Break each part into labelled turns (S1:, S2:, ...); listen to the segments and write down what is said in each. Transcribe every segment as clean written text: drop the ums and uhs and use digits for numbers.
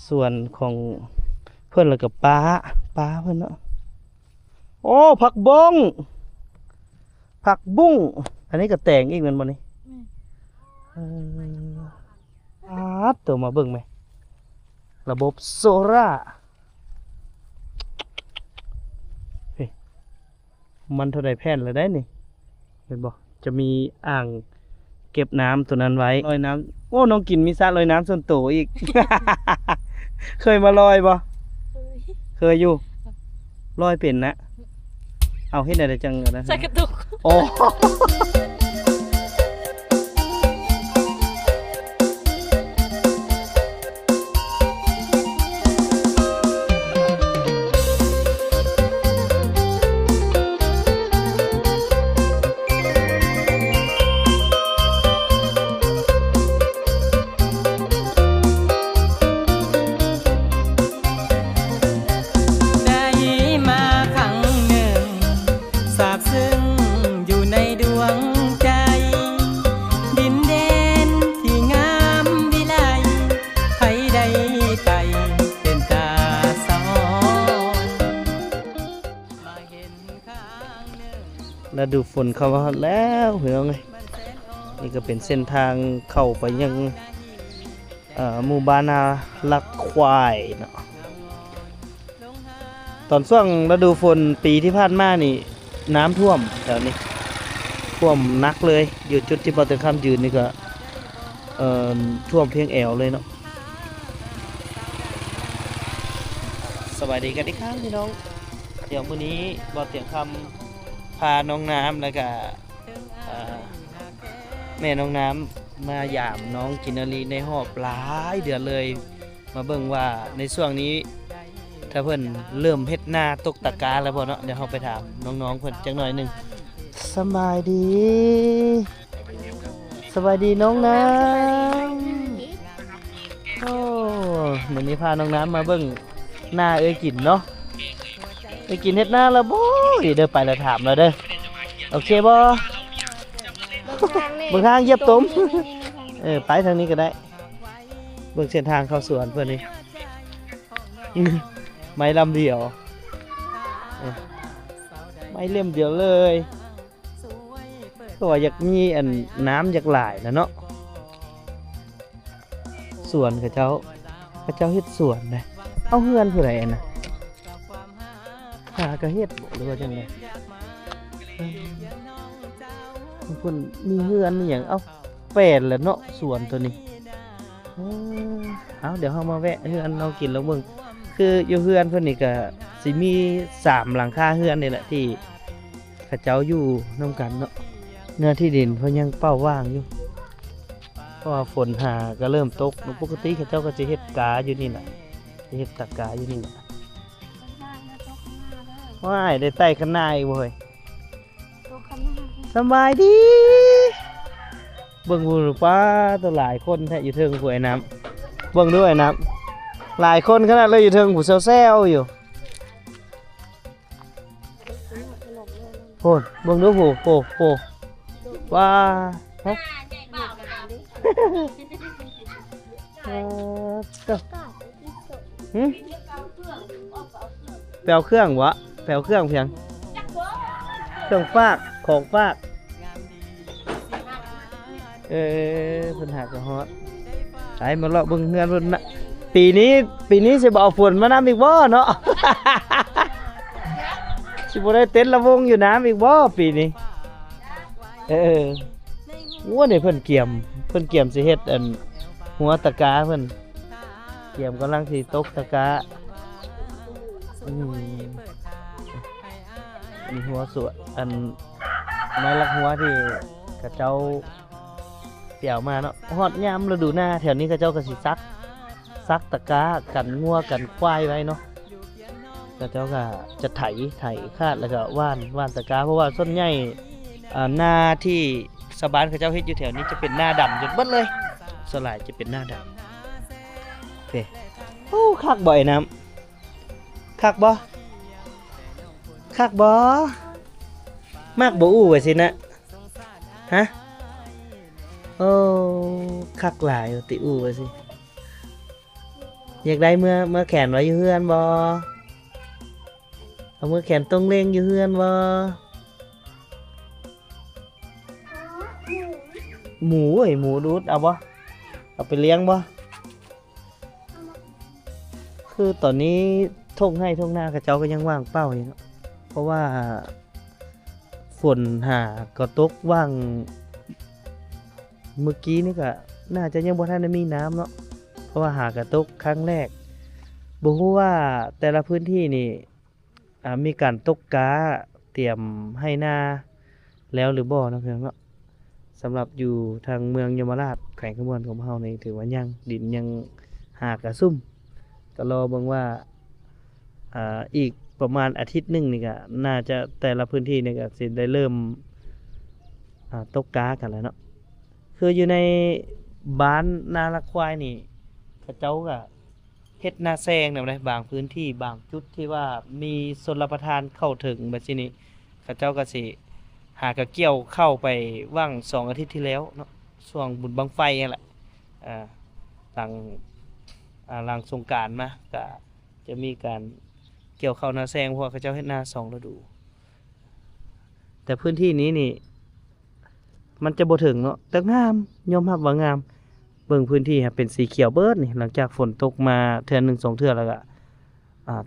S1: ส่วนของเพื่อนแล้วกับปลาเพื่อนเนาะโอ้ผักบงผักบุ้งอันนี้ก็แต่งอีกเหมือนบ่นี่ตัวมาเบิ่งไหมระบบโซล่าเฮ้ยมันเท่าใดแผ่นเลยได้นี่เห็นบ่จะมีอ่างเก็บน้ำตัวนั้นไว้ลอยน้ำโอ้น้องกินมีสระลอยน้ำส่วนตัวอีก เคยมาลอยบ่เคยอยู่ลอยเป็นนะเอาให้ได้จังนะ
S2: ใส่กระตุก
S1: โอ้แล้วดูฝนเข้ามาแล้วเห็นไหมนี่ก็เป็นเส้นทางเข้าไปยังหมู่บ้านนาลักควายเนาะตอนช่วงฤดูฝนปีที่ผ่านมานี่น้ำท่วมแถวนี้ท่วมนักเลยอยู่จุดที่ปอเต็งข้ามยืนนี่ก็ท่วมเพียงแอวเลยเนาะสวัสดีกันอีกครั้งพี่น้องเดี๋ยวมื้อนี้ปอเต็งข้ามพาน้องน้ำแล้วก็แม่น้องน้ำมาหยามน้องกินนารีในหอบหลายเดือนเลยมาเบิ่งว่าในช่วงนี้ถ้าเพิ่นเริ่มเฮ็ดนาตกตะกาแล้วบ่เนาะเดี๋ยวเราไปถามน้องๆเพิ่นจักหน่อยนึงสบายดีน้องน้ำโอ้มื้อนี้พาน้องน้ำมาเบิ่งนาเอ้ยกินเนาะไปกินเฮ็ดนาแล้วบ่เด้อไปแล้วถามแล้วเด้อโอเคบ่เบิ่งทางเหยียบต้มไปทางนี้ก็ได้เบิ่งเส้นทางเข้าสวนเพิ่นนี่ไม้ลำเดียวไม้เล่มเดียวเลยก็ว่าอยากมีอันน้ำอยากหลายนะเนาะสวนเขาเจ้าเฮ็ดสวนนะเอาเฮือนผู้ใดน่ะหากระเฮ็ดหรือว่าจังไงคุณมีเฮือนนี่อย่างเอาแปดแล้วเนาะสวนตัวนี้เอาเดี๋ยวเรามาแวะเฮือนเรากินแล้วมึงคืออยู่เฮือนเพิ่นนี่ก็สิมี3หลังคาเฮือนนี่แหละที่เขาเจ้าอยู่นำกันเนาะเนื้อที่ดินเพิ่นยังเป้าว่างอยู่เพราะว่าฝนหาก็เริ่มตกปกติเขาเจ้าก็จะเฮ็ดกาอยู่นี่แหละจะเฮ็ดตะกาอยู่นี่แหละว้ายได้ไต่ข้างหน้าอีกเว้ยสบายดีเบิ่งผู้ป้าตัวหลายคนแท้อยู่เทิงผู้ไอ้น้ำเบิ่งด้วยน้ำหลายคนขนาดเลยอยู่เทิงผู้แซวๆอยู่โหเบิ่งด้วยผู้ว้าฮะแปลเครื่องวะแปลเครื่องเพียงเครื่องฟากของฟากปัญหากระฮอดไปมาเลาะเบิ่งเฮือนเพิ่นนะปีนี้สิบ่เอาฝนมานำอีกบ่เนาะ สิบ่ได้เต้นระวงอยู่น้ำอีกบ่ปีนี้ว่านี่เพิ่นเกี่ยมสิเฮ็ดอันหัวตะกาเพิ่นเกี่ยมกำลังสิตกตะกามีหัวสวยอันไม้ลักหัวที่กระเจ้าเปี่ยวมาเนาะฮอดยามฤดูหน้าแถวนี้กระเจ้าก็สิซักตะกากันงัวกันควายไว้เนาะกระเจ้าก็จะไถคาดแล้วก็ว่านตะกาเพราะว่าส่วนใหญ่หน้าที่ชาวบ้านกระเจ้าเฮ็ดอยู่แถวนี้จะเป็นหน้าดำจนเบิดเลยสลายจะเป็นหน้าดำโอเคโอ้คักบ่อยน้ำคักบ่มากบ่อู้ไว้สินะฮะโอ้คักหลายติอู้ไว้สิ อยากได้เมื่อแขนไว้อยู่เฮือนบ่เอามือแขนตรงเล็งอยู่เฮือนบ่หมูเอ้ยหมูดูดเอาบ่เอาไปเลี้ยงบ่คือตอนนี้ทุ่งให้ทุ่งนากับเจ้าก็ยังว่างเป้าอยู่เนาะเพราะว่าฝนหาก็ตกว่างเมื่อกี้นี่ก็น่าจะยังบ่ทันได้มีน้ำเนาะเพราะว่าหากระตกครั้งแรกบ่ฮู้ว่าแต่ละพื้นที่นี่มีการตกกาเตรียมให้นาแล้วหรือบ่เนาะเพิ่นเนาะสำหรับอยู่ทางเมืองยมราชแขวงขมวนของเฮานี่ถือว่ายังดินยังหากระซุ่มก็รอเบิ่งว่าอีกประมาณอาทิตย์หนึงนี่ก็น่าจะแต่ละพื้นที่นี่ก็สิได้เริ่มตกกากันแล้วเนาะคืออยู่ในบ้านนาละควายนี่เขาเจ้าก็เฮ็ดนาแซงนำได้บางพื้นที่บางจุดที่ว่ามีชลประทานเข้าถึงแบบนี้เขาเจ้าก็สิหากะเกี่ยวเข้าไปว่าง2 อาทิตย์ที่แล้วเนาะช่วงบุญบั้งไฟนั่นแหละหลังหลังสงกรานต์มาก็จะมีการเกี่ยวข้าวนาแซงเพราะว่าเขาเจ้าเฮ็ดนา2 ฤดูแต่พื้นที่นี้นี่มันจะบ่ถึงเนาะแต่งามยอมรับว่างามเบิ่งพื้นที่ครับเป็นสีเขียวเบิดนี่หลังจากฝนตกมาเทื่อ1 2เทื่อแล้วก็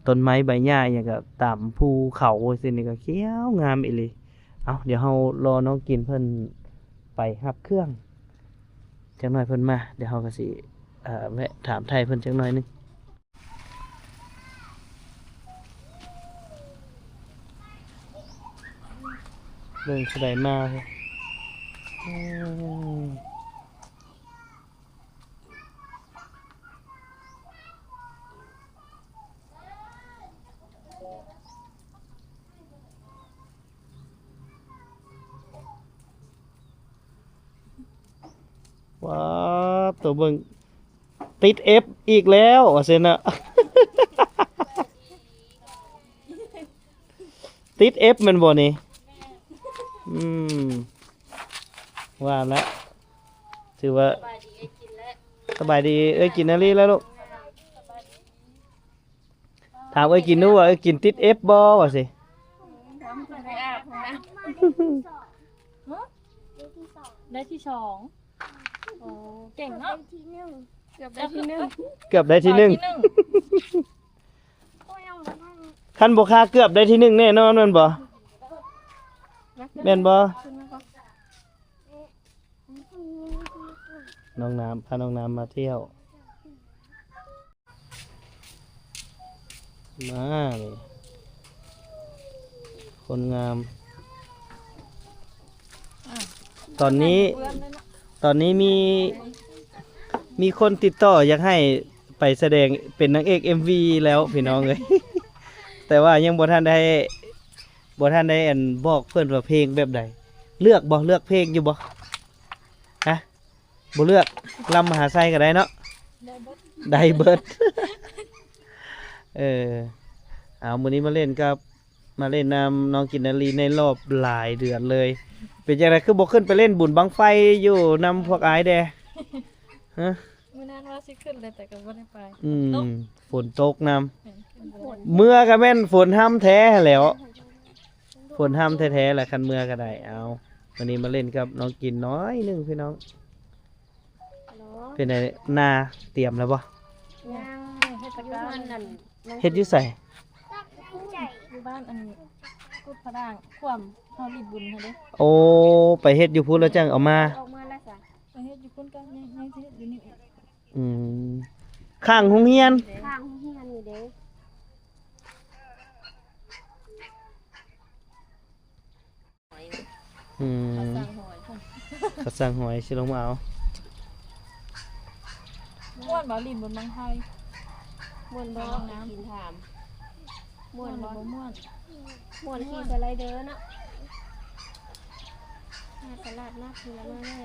S1: ต้นไม้ใบหญ้าหยังก็ตามภูเขาซินี่ก็เขียวงามอีหลีเอาเดี๋ยวเฮารอน้องกินเพิ่นไปรับเครื่องจักหน่อยเพิ่นมาเดี๋ยวเฮาก็สิแวะถามไทยเพิ่นจักหน่อยนึงเบิ่งผู้ใดมาเพิ่นว้าตัวเบิ่งติด F อีกแล้วว่าซั่นน่ะ ติด F แม่นบ่นี่ว่าแล้วถือว่าสบายดีเอ้ยกินอะไรแล้วลูกถามเอ้ยกินดูว่าเอ้ยกินติด F บ่ว่าสิ
S2: ได้ที่2โอ้เก่งเนาะเกือบได้ที่1
S1: เกือบได้ที่ 1คันบ่ค่าเกือบได้ที่ 1แน่นอนแม่นบ่แม่นบ่น้องน้ำพาน้องน้ำมาเที่ยวมาเลยคนงามตอนนี้มีคนติดต่ออยากให้ไปแสดงเป็นนางเอก MV แล้วพี่น้องเอ้ย แต่ว่ายังบ่ทันได้อันบอกเพิ่นว่าเพลงแบบใดเลือกเพลงอยู่บ่ฮะบ่เลือกลำมหาไซก็ได้เนาะได้เบิด เอามื้อนี้มาเล่นนำน้องกินนารีในรอบหลายเดือนเลยเป็นจังไดคือบ่ขึ้นไปเล่นบุญบังไฟอยู่นำพวกอายแดฮะ
S2: มื้อนั้นว่าสิขึ้นเลยแต่ก็บ่ได้ไป
S1: ฝนตกนำเมื่อก็แม่นฝนห้ำแท้แล้วฝนห้ำแท้ๆแหละคันเมื่อก็ได้เอาวันนี้มาเล่นกับน้องกินน้อยนึงพี่น้องเป็นไงนาเตรียมแล้วบ่เฮ็ดอยู่ไส
S2: อยู่บ้านอันนี้กุดพระด่างความเฮารีบบุญเฮาเด้
S1: โอ้ไปเฮ็ดอยู่พุ่นแล้วจังเอามา
S2: แล้วจ้ะไปเฮ็ดอยู่พุ่นก็ยังสิเฮ็ดอยู่นี่
S1: ข้างโรงเรียน
S2: นี่เด้
S1: เขาสั่งหอยสิลงมาเอา
S2: ม่วนบ่ลิ้นบนบางไทยม่วนบ่
S3: น้ำกินถาม
S2: ม่วนบ่ม่วน
S3: ขี่สไลเดอร์เนาะตลาดนัดคือละมาแน่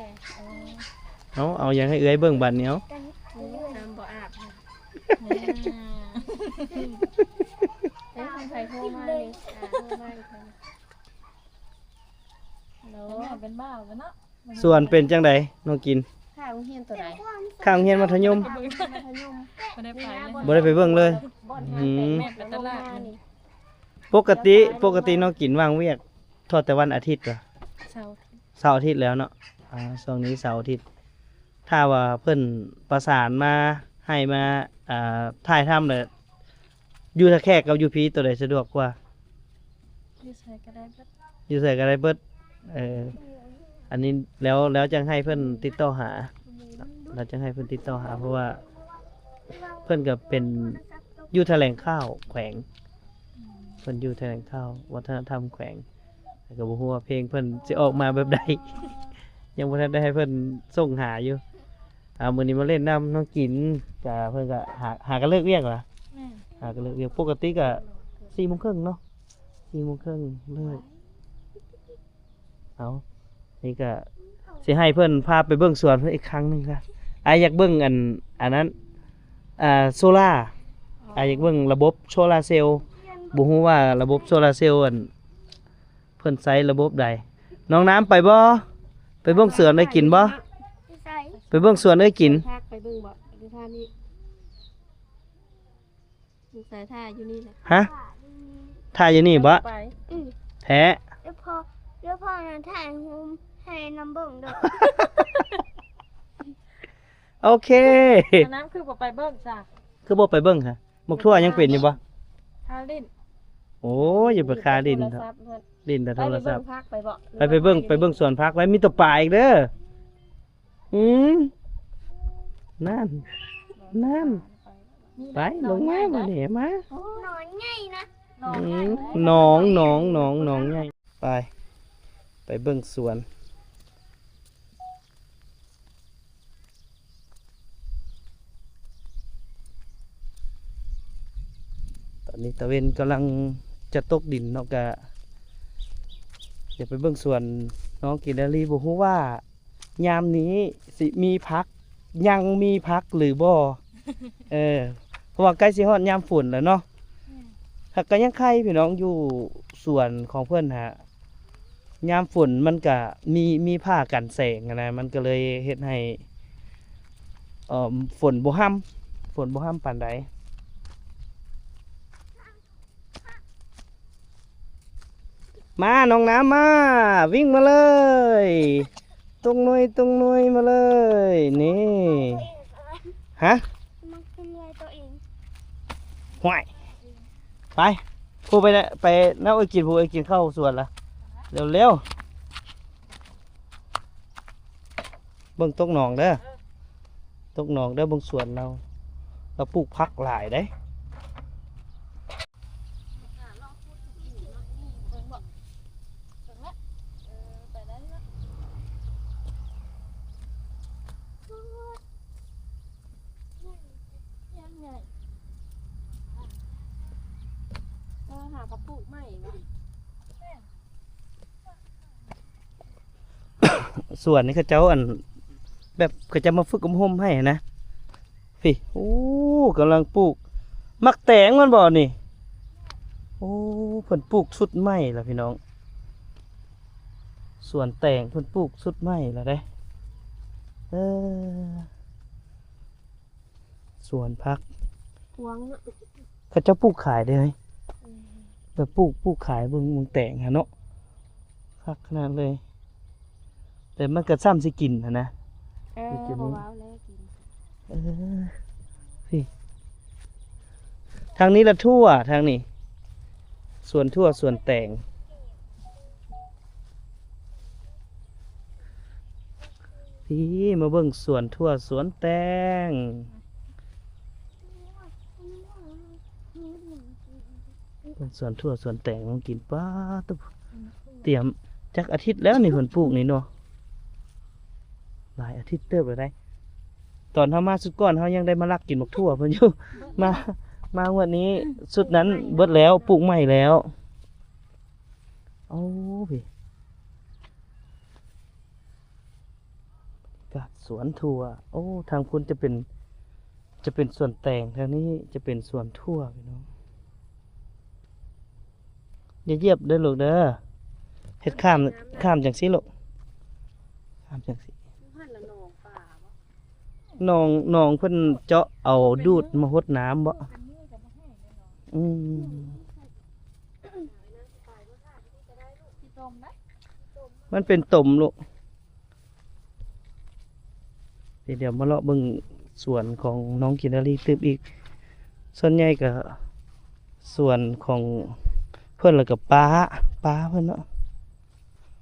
S1: เอายังให้เอื้อยเบิ่งบัดนี้เอา
S3: น้ำบ่อาบใครโทรมาเลย
S2: เป็นบ้าแล้วเนาะ
S1: ส่วนเป็นจังไดน้องกิน
S3: ค่ะ างโรงเรียนตัวใด
S1: ข้างโรงเรียนมัธยม
S3: มัธยม
S2: ไม่ได้ไปเลย
S1: บ่ได้ไปเบิ่งเลย
S3: บ่อน
S1: อื
S3: หาง
S1: ม
S3: แม่ไปตลาดนี่
S1: ปกติน้องกินวางเวียกทอดแต่วันอาทิตย์เหรอ
S2: เสาร์
S1: เสาร์อาทิตย์แล้วเนาะช่วงนี้เสาร์อาทิตย์ถ้าว่าเพิ่นประสานมาให้มาถ่ายทำเลยอยู่ท่าแขกกับอยู่พีตัวใดสะดวกกว่า
S2: ที่ใช้ก็ได้เบิด
S1: อยู่ใส่ก็ได้เบิดอันนี้แล้วจังให้เพิ่นติดต่อหาเราจังให้เพิ่นติดต่อหา เพราะว่าเพิ่นก็เป็นอยู่แถลงข่าวแขวงเพิ่นอยู่แถลงข่าววัฒนธรรมแขวงแต่ก็บ่ฮู้ว่าเพลงเพิ่นสิออกมาแบบใด ยังบ่ทันได้ให้เพิ่นส่งหาอยู่มื้อนี้มาเล่นน้ำน้องกินก็เพิ่นก็หากันเลิกเวียกเหรอ
S2: แม่
S1: หากันเลิกเวียกปกติก็4:30เนาะ4:30เลิกเอานี่ก็สิให้เพิ่นพาไปเบิ่งสวนเพิ่นอีกครั้งหนึงค่ะอยากเบิ่งอันนั้นโซล่าอยากเบิ่งระบบโซล่าร์เซลล์บ่ฮู้ว่าระบบโซล่าร์เซลล์เพิ่นใช้ระบบใดน้องน้ำไปบ่ไปเบิ่งสวนได้กินบ่ไปเบิ่งสวนได้กิน
S3: พักไปเบิ่งบ่ดูท่านี้ดูสายท่าอยู่นี่แหละ
S1: ฮะถ่ายอยู่นี่บ่
S2: ไป
S1: แท้
S4: เดี๋ยวพอนะถ่ายรูปให้น้ำเบิ่งเด้อ
S1: โอเค
S2: อันนั้นคือบ่ไปเบิ่งจ้ะ
S1: คือบ่ไปเบิ่งค่ะหมกทั่วยังเป็นอยู่บ่
S2: ฮาลิน
S1: โอ้ยอย่าไปคาดิน
S3: โทร
S1: เถอะ
S3: ศัพท์เพิ่น
S1: ดินแต่
S3: ไป
S1: โทร
S3: เบิ่
S1: ศัพ
S3: ง
S1: ท์
S3: พักไปบ่
S1: ไปเบิ่งสวนพักไว้มีแตัวป่าอีกเด้อนั่นไปลงมาบ่นี่มา
S4: นอนไงนะ
S2: นอน
S1: อื
S2: ง่าย
S1: ม
S2: ไหม
S1: น้องใหญ่ไปเบิ่งสวน ตอนนี้ตะเวนกำลังจะตกดินเนาะกะเดี๋ยวไปเบิ่งสวนน้องกินนารีบ่ฮู้ว่ายามนี้สิมีพักยังมีพักหรือบ่เพราะว่าใกล้สิฮอดยามฝนแล้วเนาะถ้าก็ยังใครพี่น้องอยู่สวนของเพิ่นฮะยามฝนมันก็มีผ้ากันแสงอะนะมันก็เลยเฮ็ดให้ฝนบ่ห้ำปานใด มาน้องน้ำมาวิ่งมาเลยตรงหน่วยมาเลยนี่ฮะ
S4: มันเป็นไรตัวเอง
S1: ห่วยไปพูไปนะไปน้าไอ้กินพูไอ้กินข้าวสวนละเร็วเบิ่งตกหนองเด้อเบิ่งสวนเราปลูกผักหลายได้
S2: ยังไง
S3: หากระปุกใหม่บ่
S1: ส่วนนี้เขาเจ้าแบบเขาจะมาฝึกกำหมให้นะพี่โอ้กำลังปลูกมักแตงมันบ่นี่โอ้เพิ่นปลูกสุดไม้ล่ะพี่น้องส่วนแตงเพิ่นปลูกสุดไม้ล่ะเด้สวนพัก
S3: พวงเนาะ
S1: เขาเจ้าปลูกขายได้ไหมแบบปลูกขายเบิ่งแตงฮะเนาะพักขนาดเลย แต่มันก็ซ้ำสิกินนะ
S3: บ่ว้าวแล้วกิน
S1: พี่ทางนี้ละทั่วทางนี้ส่วนทั่วส่วนแต่งพี่มาเบิ่งสวนทั่วสวนแตงเบิ่งสวนทั่วสวนแตงต้องกินป้าตุ๊บเตรียมจักอาทิตย์แล้วนี่เพิ่นปลูกนี่เนาะหลายอาทิตย์เติบเลยได้ ตอนเฮามาสุดก่อนเฮายังได้มาลักกินบักทั่วเพิ่นอยู่ มางวดนี้สุดนั้นเบิดแล้วปลูกใหม่แล้วโอ้พี่กาดสวนทั่วโอ้ทางคุณจะเป็นสวนแตงทางนี้จะเป็นสวนทั่วพี่น้องอย่าเหยียบเด้อลูกเด้อเฮ็ดข้ามจังซี่ลูกข้ามจังซี่
S3: พันละนองป่าบ่
S1: น้องเพิ่นเจาะเอาดูดมาหดน้ำบ่
S2: เป็นมือกับบ่ให้เลยเนาะ
S1: อืม
S2: ที่ต้มนะ
S1: มันเป็นตุ่มลูกเดี๋ยวมาเลาะเบิ่งสวนของน้องกินนารีตืบอีก ส่วนใหญ่ก็ส่วนของเพิ่นแล้วก็ปลาเพิ่นเนาะ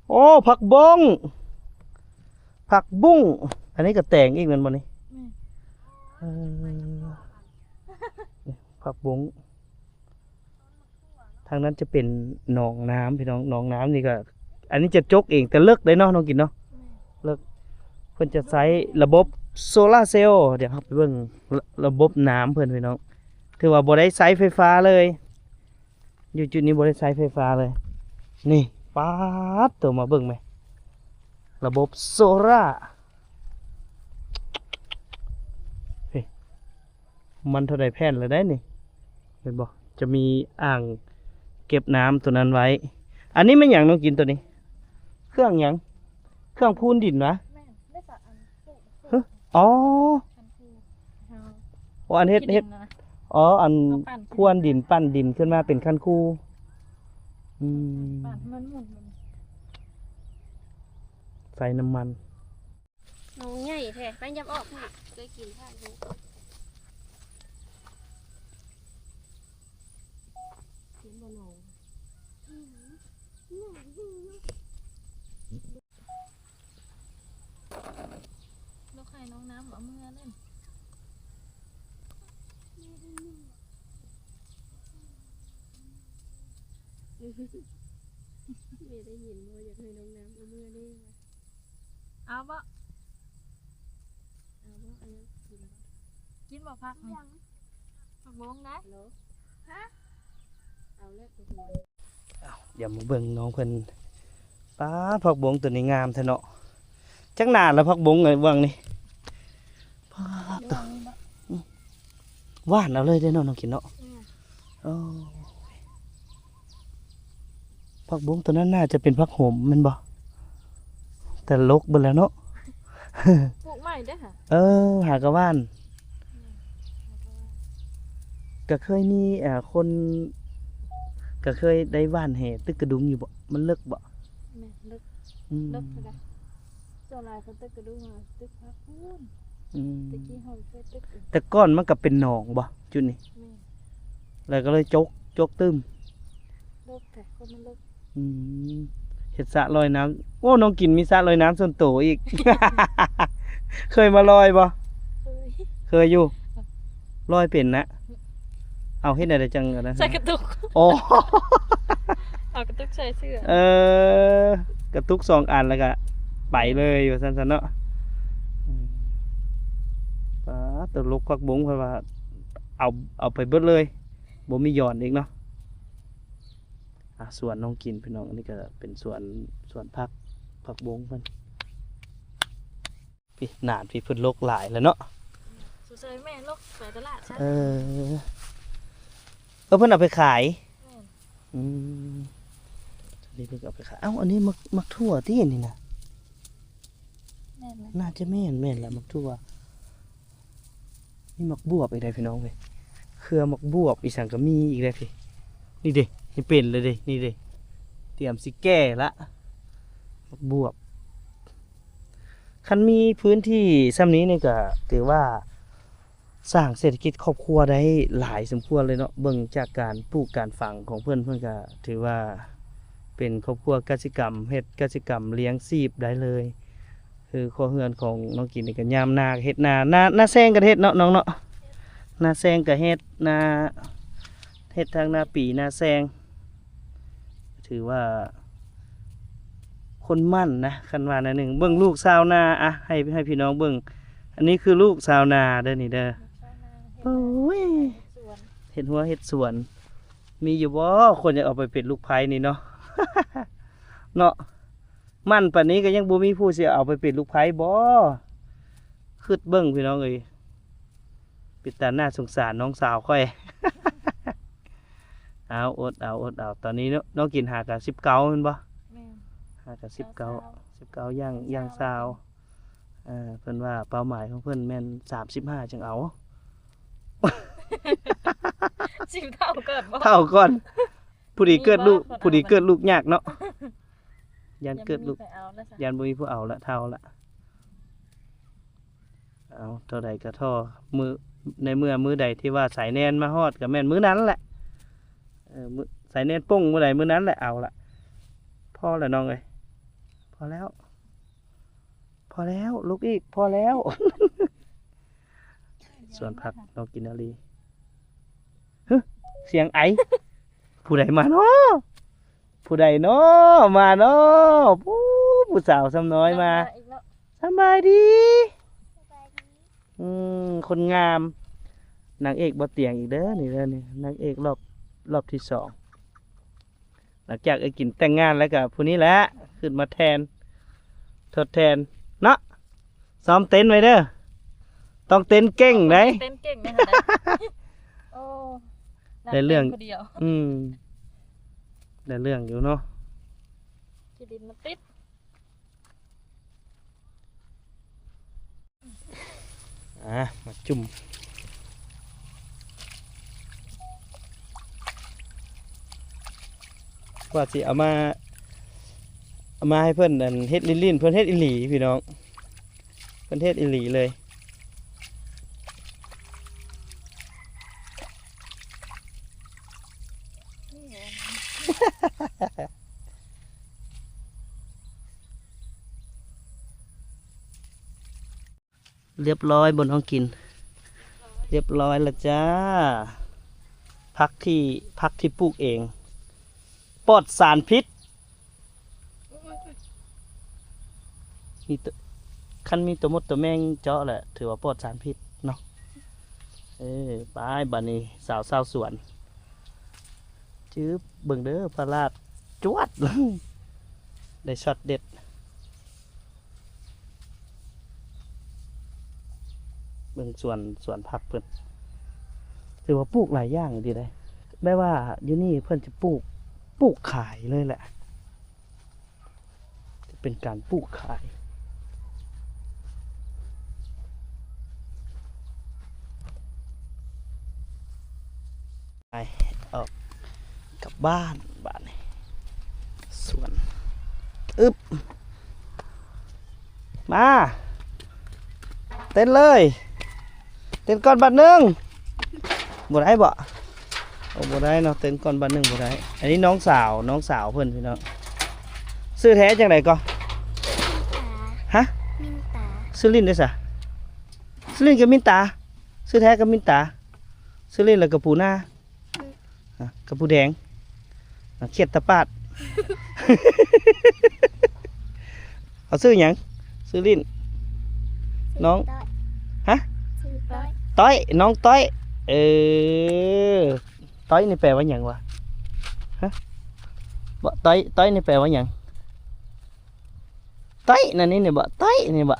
S1: โอ้ผักบงผักบุ้งอันนี้ก็แต่งอีกแม่นบ่นี่ เออผักบงทางนั้นจะเป็นหนองน้ำพี่น้องหนองน้ำนี่ก็ อันนี้จะจกเองแต่เลิกได้เนาะน้องกินเนาะเลิกเพิ่นจะใช้ระบบโซลาร์เซลล์เดี๋ยวครับไปเบิ่งระบบน้ำเพิ่นพี่น้องถือว่าบ่ได้ใช้ไฟฟ้าเลย อยู่จุดนี้บ่ได้ใช้ไฟฟ้าเลย นี่ป๊าดตัวมาเบิ่งไหมระบบโซล่าร์มันเท่าใดแผ่นเลยได้นี่เห็นบ่จะมีอ่างเก็บน้ำตัวนั้นไว้ อันนี้ไม่หยังน้องกินตัวนี้ เครื่องหยังเครื่องพูนดินนะ
S2: แม่ได้สักอันปลูก
S1: อ๋อ
S2: คันคูเฮา
S1: อ๋ออันเฮ็ด
S2: ขี้ดินนะ
S1: อ๋ออัน
S2: เอาปั่น
S1: พรวนดินปั้นดินขึ้นมาเป็นขั้นคู่อืม
S2: ปั่นมันหมุน
S1: ใส่น้ำมัน
S3: น้องใหญ่แท้ไปยับออกค่ะเคยกินค่ะดูกินบ่น้อง
S2: ลูกไข่น้องน้ำเอามือเล่น
S3: ไม่ได้ยินว่าอยากให้น้องน้ำเอามือนี่
S2: เอาบ่
S3: เอาว่าอันนั้นกิน
S2: กินบ่พักนี่ผักบงนะ
S3: เหรอฮะเอาแล้วตัวหัว
S1: อย่ามาเบิ่งน้องเพิ่นป้าดผักบงตัวนี้งามแท้เนาะจักหนาแล้วผักบงไงว่างนี่ป้าดตัวหวานเอาเลยได้อเนาะน้องกินเนาะโอ้ผักบงตัวนั้นน่าจะเป็นผักโหมแม่นบ่แต่ลกเบิดแล้วเนาะ
S2: ปลูกใหม่ได้อค่ะ
S1: หากะว่าน ก็เคยมีคนก็เคยได้ว่านแห่ตึกกระดุมอยู่บ่มันเลิกบ่
S2: แม่ลึก
S1: อืม
S2: ลึกไปได้เจ้าลายเขาตึกกระดูกมาตึกพักพูน
S1: อืม
S2: ตะกี้เฮาเคยตึกอยู่
S1: แต่ก้อนมันก็เป็นหนองบ่จุดนี้
S2: แม่
S1: แล้วก็เลยจกตึม
S2: ลึกแต่คนมันลึก
S1: อืมเฮ็ดสระลอยน้ำโอ้น้องกินมีสระลอยน้ำส่วนตัวอีก เคยมาลอยบ่
S2: เฮ้ย
S1: เคยอยู่ลอยเป็นนะเอาเฮ็ดได้จังอะนะ
S2: ใส่กระตุก
S1: โอ้
S2: เอากระตุกใส่เสื้อก
S1: ระตุกสองอันแล้วก็ไปเลยอยู่ซั่นๆเนาะอืมป้าดตลกคักบงเพราะว่าเอาไปเบิดเลยบ่มีหย่อนอีกเนาะสวนน้องกินพี่น้องอันนี้ก็เป็นสวนผักบงเพิ่นพี่นานพี่เพิ่นโลกหลายแล้วเนาะ
S2: สุดใจแม่ลูกไปตลาดใช่
S1: เพิ่นเอาไปขาย
S2: แม่
S1: อืมอันนี้เพิ่นเอาไปขายเอ้าอันนี้มักทั่วที่นี่นะ
S2: แม่เลย
S1: น่าจะแม่นละมักทั่วนี่มักบวบอีกได้พี่น้องเว้ยเครือมักบวบอีสังก็มีอีกได้พี่นี่เด้นี่เป็นเลยเด้นี่เด้เตรียมสิแก้ละมักบวบคันมีพื้นที่ซ้ำนี้นี่ก็ถือว่าสร้างเศรษฐกิจครอบครัวได้หลายสมควรเลยเนาะเบิ่งจากการปลูกการฝังของเพิ่นก็ถือว่าเป็นครอบครัวกสิกรรมเฮ็ดกสิกรรมเลี้ยงชีพได้เลย คือครัวเรือนของน้องกินนี่ก็ยามนาเฮ็ดนาแซงก็เฮ็ดเนาะน้องเนาะนาแซงก็เฮ็ดนาเฮ็ดทางนาปีนาแซงถือว่าคนมั่นนะคันว่าหนึ่งเบิ่งลูกชาวนาอะให้พี่น้องเบิ่งอันนี้คือลูกชาวนาเด้อนี่เด้อโอ้ย
S2: สวน
S1: เฮ็ดหัวเฮ็ดสวน มีอยู่บ่คนอยากเอาไปเป็นลูกไผ่นี่เนาะ เนาะมันปานนี้ก็ยังบ่มีผู้สิเอาไปเป็นลูกไผ่บ่คิดเบิ่งพี่น้องเอ้ยปิดตาหน้าสงสารน้องสาวค่อย เอาอดเอาตอนนี้น้องกินหากะ19แม่นบ่
S2: แม่
S1: หากะ19ย่าง20 เพิ่นว่าเป้าหมายของเพิ่นแม่น35จังเอา
S2: สิบเท่าเกิดบ่
S1: เท่าก่อนผู้ดีเกิดลูกผู้ดีเกิดลูกยากเนาะยันเกิดลูก
S2: ยังบ่มีใครเอาแล้วจ้ะ
S1: ยันบ่มีผู้เอาละเท่าละเอาเท่าใดก็ท่อมือในเมื่อมือใดที่ว่าสายแนนมาฮอดก็แม่นมื้อนั้นแหละมื้อสายแนนป้งมื้อใดมื้อนั้นแหละเอาละพอแล้วน้องเอ้ยพอแล้วลูกอีกพอแล้ว ส่วนผักน้องกินนาลีฮึเสียงไอ ผู้ใดมาเนาะผู้ใดเนาะมาเนาะผู้สาวซ้ำน้อยมา
S2: อีกแล้ว
S1: สบายดี
S4: สบายดี
S1: คนงามนางเอกบ่เตียงอีกเด้อนี่เด้อนี่นางเอกรอบที่2หลังจากกินแต่งงานแล้วก็ผู้นี้แหละขึ้นมาแทนทดแทนเนาะซ้อมเต้นไว้เด้อต้องเต้นเก่งไหน
S2: เต้นเก่งนะคะโอ้
S1: ได้เรื่อง
S2: คนเดียว
S1: ได้เรื่องอยู่เนาะ
S2: ที่ดินมันติด
S1: มาจุ่มว่าสิเอามาให้เพิ่นอันเฮ็ดลิ้นๆเพิ่นเฮ็ดอีหลีพี่น้องเพิ่นเฮ็ดอีหลีเลยเรียบร้อยบนห้องกิน เรียบร้อยแล้วจ้าพักที่ปลูกเองปลอดสารพิษมีตัวคันมีตัวมดตัวแมงเจาะแหละถือว่าปลอดสารพิษเนาะไปบัดนี้สาวสวนจื้อเบิ่งเด้อพระราชจวด ได้ช็อตเด็ดเบิ่งสวนผักเพิ่นถือว่าปลูกหลายอย่างดีเลยแม้ว่าอยู่นี่เพิ่นจะปลูกขายเลยแหละจะเป็นการปลูกขายไปออกกลับบ้านนี่สวนอึบมาเต้นเลยเต้นก่อนบัดหนึ่งบ่ได้บ่โอ้บ่ได้เนาะเต้นก่อนบัดหนึ่งบ่ได้อันนี้น้องสาวเพิ่นพี่น้องซื้อแท้จังไดก็ฮะ
S4: มินตา
S1: ซื้อลิ้นได้ซะซื้อลิ้นกับมินตาซื้อแท้กับมินตาซื้อลิ้นแล้วกับปูหน้ากับปูแดงเขียดตะปาด เอาซื้อหยังซื้อลิ้นน้องฮะ
S4: ชื่อต้อย
S1: ต้อยน้องต้อยต้อยนี่แปลว่าหยังวะฮะบ่ต้อยนี่แปลว่าหยังต้อยนั่นนี่บ่ต้อยนี่บ่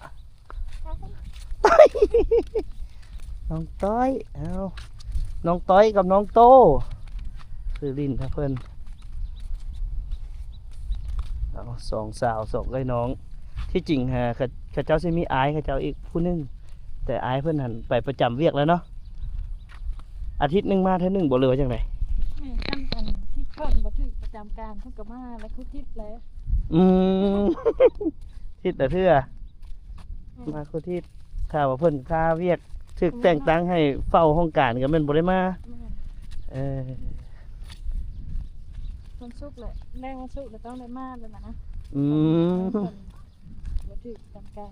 S1: ต้อยน้องต้อยเอาน้องต้อยกับน้องโตคือลิ้นนะเพิ่นเอาสองสาวสองไอ้น้องที่จริงฮะเขาเจ้าสิมีอายเขาเจ้าอีกผู้หนึงแต่อายเพิ่นหันไปประจำเวียกแล้วเนาะอาทิตย์หนึงมาเท่านึงบ่เลยว่าจังได
S2: ขั้นตอนที่เพิ่นบ่ถึงประจำการเพิ่นก็มาแล้วคุทิศแล้ว
S1: ทิศแต่เทื่อมาคุทิศข่าวว่าเพิ่นค่าเวียกถึกแต่งตั้งให้เฝ้าห้องการก็แม่นบ่ได้มาเออ
S2: คนสุกเลยแรงวันสุกแล้วต้องได้มาเลยนะ
S1: ม
S2: บ่ถึงประจำการ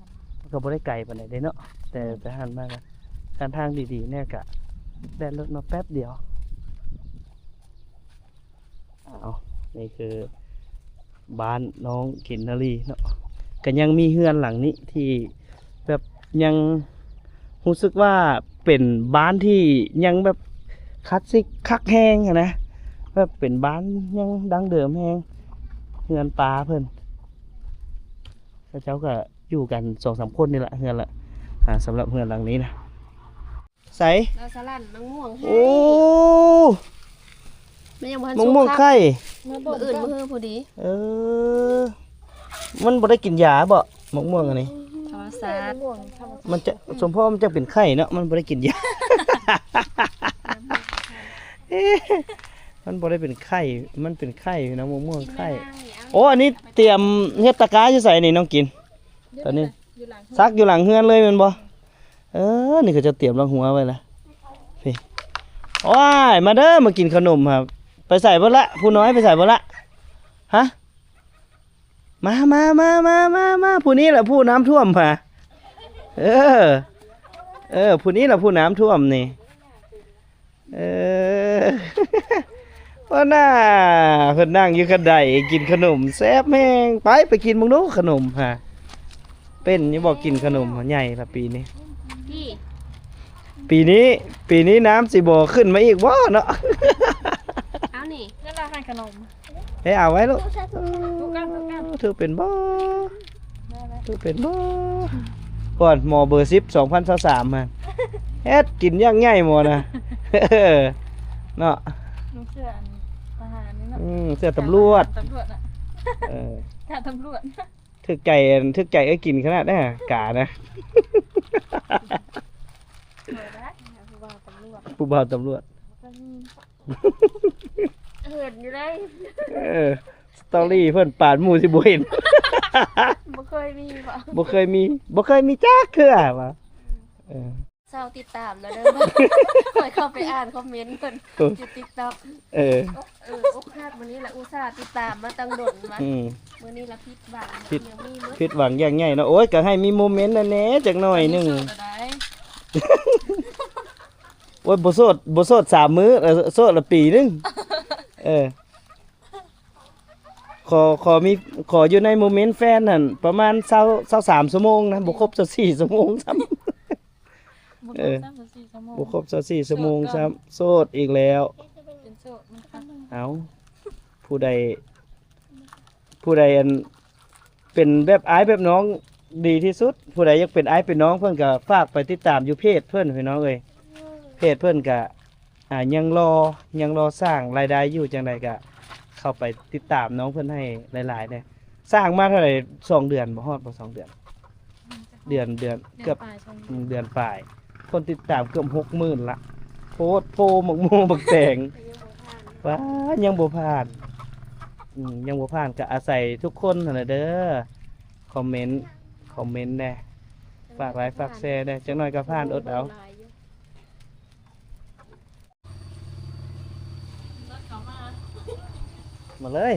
S1: ก็บ่ได้ไกลปานใดเด้เนาะแต่หันมาก็การทางดีๆเนี่ยก็ได้รถมาแป๊บเดียวนี่คือบ้านน้องกินนาลีเนาะก็ยังมีเฮือนหลังนี้ที่แบบยังรู้สึกว่าเป็นบ้านที่ยังแบบคลาสสิกคักแห้งอะนะแบบเป็นบ้านยังดังเดิมแห้งเฮือนปลาเพิ่นแล้วเจ้าก็อยู่กัน 2-3 คนนี่แหละเฮือนละสำหรับเฮือนหลังนี้นะใส่
S3: เราสลัดมะม่วงให้
S1: โอ้
S3: มันยังบ่ทัน
S1: มะ
S3: สุก
S1: ม่วง
S3: ครับ
S1: ไข่
S2: มา
S3: มื้ออื่นมื้อพอดี
S1: มันบ่ได้กินยาบ่มะม่วงอันนี้
S2: ถ้าว่า
S3: ศาสตร์
S1: มันจะสมพ่อมันจะเป็นไข้เนาะมันบ่ได้กินยา เอ๊ะมันบ่ได้เป็นไข้มันเป็นไข้นะมะม่วงไข้โอ้อันนี้เตรียมเฮ็ดตะกร้าอยู่ใส่นี่น้องกินตอนนี้ซักอยู่หลังเฮือนเลยแม่นบ่นี่ก็จะเตรียมรองหัวไว้ละพี่ว้ายมาเด้อมากินขนมครับไปใส่บ่ละผู้น้อยไปใส่บ่ละฮะมาผู้นี้แหละผู้น้ำท่วมมาผู้นี้แหละผู้น้ำท่วมนี่ว่าน่าเพิ่นนั่งอยู่กระไดกินขนมแซ่บแม่งไปกินมึงดูขนมฮะเป็นอย่าบอกกินขนมใหญ่ละปีนี้
S3: พี่
S1: ปีนี้น้ำสิบ่ขึ้นมาอีกบ่เนาะ
S3: เอานี่
S2: นั่นละให้ขนม
S1: ให้เอาไว้ลูก
S2: ทุกกัน
S1: ถือเป็นบ่ถือเป็นบ่ก่อนหมอเบอร์10 2023ฮะเฮ็ดกินย่างใหญ่หมอนะเนาะ
S2: น้องเสื้อทหารนี่เนาะ
S1: เสื้อตำรวจ
S2: ตำรวจน่ะถ้าตำรวจ
S1: ถึกใจกินขนาดนั้นน่ะกานะ ผู้บ่าวตำรวจ
S3: เห็นอยู่เลย
S1: สตอรี่เพิ่นปาดหมู่สิบ่เห็น
S3: บ่เคยมีบ่
S1: บ่เคยมีจักเทื่อว่า
S3: เศร้าติดตามแล้วเด้อคอยเข้าไปอ่านคอมเมนต์เพิ่นอยู่ TikTok อกหักมื้อนี้แหละอุตส่าห์ติดตามมาตั้งดนมามื้อนี้ละผิดหวังยังมีมื้อ
S1: ผิดหวังอย่างใหญ่เนาะโอ๊ยก็ให้มีโมเมนต์นั่นแหละจักหน่อยหนึงโอ้ยบ่โสด3มื้อโสดละปีนึงขออยู่ในโมเมนต์แฟนนั่นประมาณ23ชั่วโมงนะบ่ครบ24ชั่วโมงซ้ำบ่ครบ24ชั่วโมงซ้ำโสดอีกแล้วเอาผู้ใดอันเป็นแบบอ้ายแบบน้องดีที่สุดผู้ใดอยากเป็นอ้ายเป็นน้องเพิ่นก็ฝากไปติดตามอยู่เพจเพิ่นพี่น้องเอ้ยเพจเพิ่นก็ยังรอสร้างรายได้อยู่จังไดก็เข้าไปติดตามน้องเพิ่นให้หลายๆเด้สร้างมาเท่าไหร่2เดือนบ่ฮอดบ่2เดือนเดือนเกือบเดือนปลายคนติดตามเกือบ 60,000 ละโพสต์โพหมกโมบักแตงว้ายังบ่ผ่านยังบ่ผ่านก็อาศัยทุกคนนั่นแหละเด้อคอมเมนต์แน่ฝากไลค์ฝากแชร์แน่จักหน่อยก็ผ่านอดเอามาเลย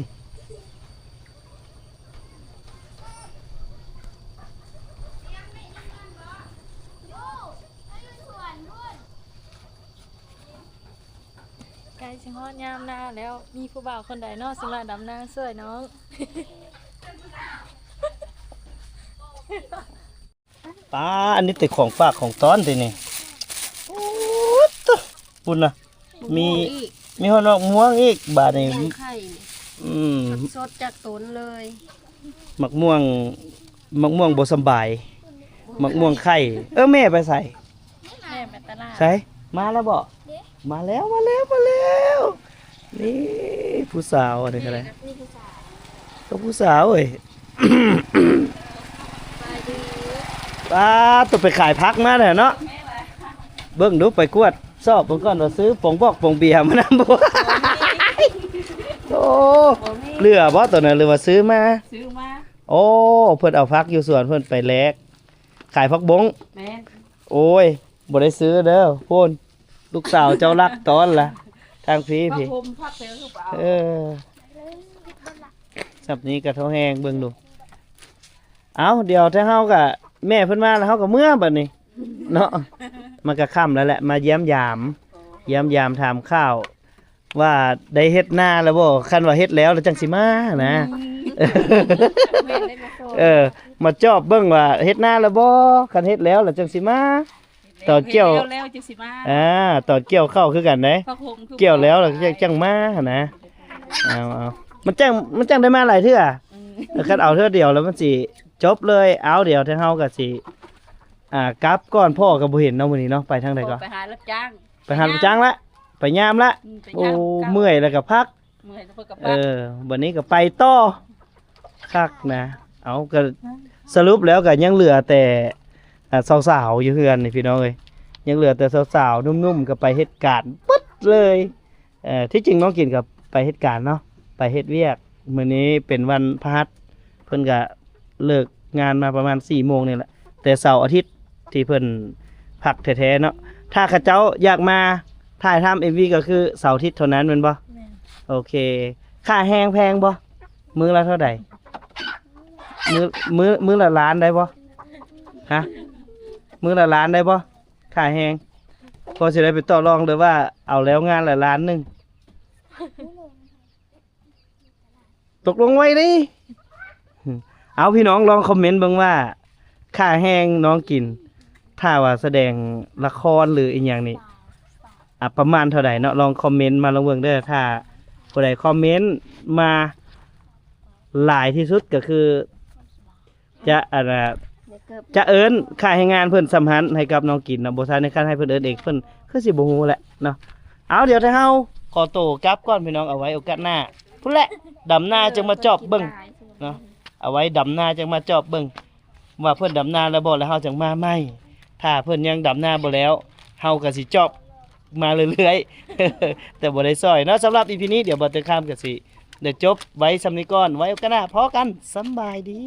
S2: ใกล้สิฮอดยามหน้าแล้วมีผู้บ่าวคนใดเนาะสิมาดำนาช่วยน้อง
S1: ป้าอันนี้ติดของฝากของต้อนตินี่โอ้ตะปุ่นน่ะมีหัวนอกม่วงอีกบาดนี่
S3: ไข่สดจากต้นเลย
S1: มะม่วงบ่สำบายมะม่วงไข่แม่ไปใส่
S2: แม่ไปตลาด
S1: ใส่มาแล้วบ่มาแล้วนี่ผู้สาวอันนี้ก็ได้ก็ผู้สาวเอ้ย ป้าต้องไปขายพักมาเนาะเบิ่งดูไปกวดสอบเบิ่งก่อนว่าซื้อปองบอกปองเบียร์มานำบ่โอ้เหลือบ่ตัวนั้นหรือว่าซื้อมาโอ้เพิ่นเอาพักอยู่สวนเพิ่นไปแลกขายพักบงแม่โอ้ยบ่ได้ซื้อเด้อพูนลูกสาวเจ้ารักตอนล่ะทางพี่สับนี้ก็เท่าแห้งเบิ่งดูเอาเดี๋ยวถ้าเฮาก็แม่เพิ่นมาแล้วเฮาก็เมื่อบัดนี้เนาะมันก็ค่ำแล้วแหละมาเยี่ยมยามถามข้าวว่าได้เฮ็ดนาแล้วบ่คันว่าเฮ็ดแล้วจังสิมานะมาจอบเบิ่งว่าเฮ็ดนาแล้วบ่คันเฮ็ดแล้วจังสิมาตอนเกี่ยว
S2: แล้วจังสิมา
S1: ตอนเกี่ยวเข้าคือกันเด้เกี่ยวแล้วจังมานะเอามันจังได้มาหลายเทื่อคันเอาเทื่อเดียวแล้วมันสิจบเลยเอาเดี๋ยวถ้าเฮาก็สิกลับก่อนพ่อก็บ่เห็นเนาะมื้อนี้เนาะไปทางใดก็
S2: ไปหารับจ้าง
S1: ละไปยามละโอ้เมื่อยแล้วก็พัก
S2: เมื่อยแล้วก็พัก
S1: บัดนี้ก็ไปต่อคักนะเอาก็ สรุปแล้วก็ยังเหลือแต่สาวๆอยู่เฮือนนี่พี่น้องเอ้ยยังเหลือแต่สาวๆนุ่มๆก็ไปเฮ็ดการปึ๊ดเลยที่จริงน้องกินกับไปเฮ็ดการเนาะไปเฮ็ดเวียกมื้อนี้เป็นวันพฤหัสเพิ่นก็เลิกงานมาประมาณ 4 โมงนี่แหละแต่เสาร์อาทิตย์ที่เพิ่นพักแท้ๆเนาะถ้าเขาเจ้าอยากมาถ่ายทำ MV ก็คือเสาร์อาทิตย์เท่านั้นแม่นบ่
S2: แม่น
S1: โอเคค่าแห้งแพงบ่มื้อละเท่าใดมื้อละล้านได้บ่ฮะมื้อละล้านได้บ่ค่าแห้งพอสิได้ไปต่อรองเด้อว่าเอาแล้วงานละล้านหนึงตกลงไว้ดิเอาพี่น้องลองคอมเมนต์เบิ่งว่าค่าแห้งน้องกินถ้าว่าแสดงละครหรืออีหยังนี่ประมาณเท่าใดเนาะลองคอมเมนต์มาลองเบิ่งเด้อถ้าผู้ใดคอมเมนต์มาหลายที่สุดก็คือจะจะเอิ้นค่าให้งานเพิ่นสำคัญให้กับน้องกินเนาะบ่ทันในการให้เพิ่นเอิ้นเองเพิ่นคือสิบ่ฮู้แหละเนาะเอาเดี๋ยวถ้าเฮาขอโตกลับก่อนพี่น้องเอาไว้โอกาสหน้าพุ่นแหละดำหน้าจึงมาจอบเบิ่งเนาะเอาไว้ดำหน้าจึงมาจอบเบิ่งว่าเพิ่นดำนาแล้วบ่แล้วเฮาจังมาใหม่ถ้าเพิ่นยังดำนาบ่แล้วเฮาก็สิจอบมาเรื่อยๆ แต่บ่ได้ซอยเนาะสำหรับ EP นี้เดี๋ยวบ่เตอร์ข้ามก็สิเดี๋ยวจบไว้สำนี้ก่อนไว้โอกาสหน้าพอกันสำบายดี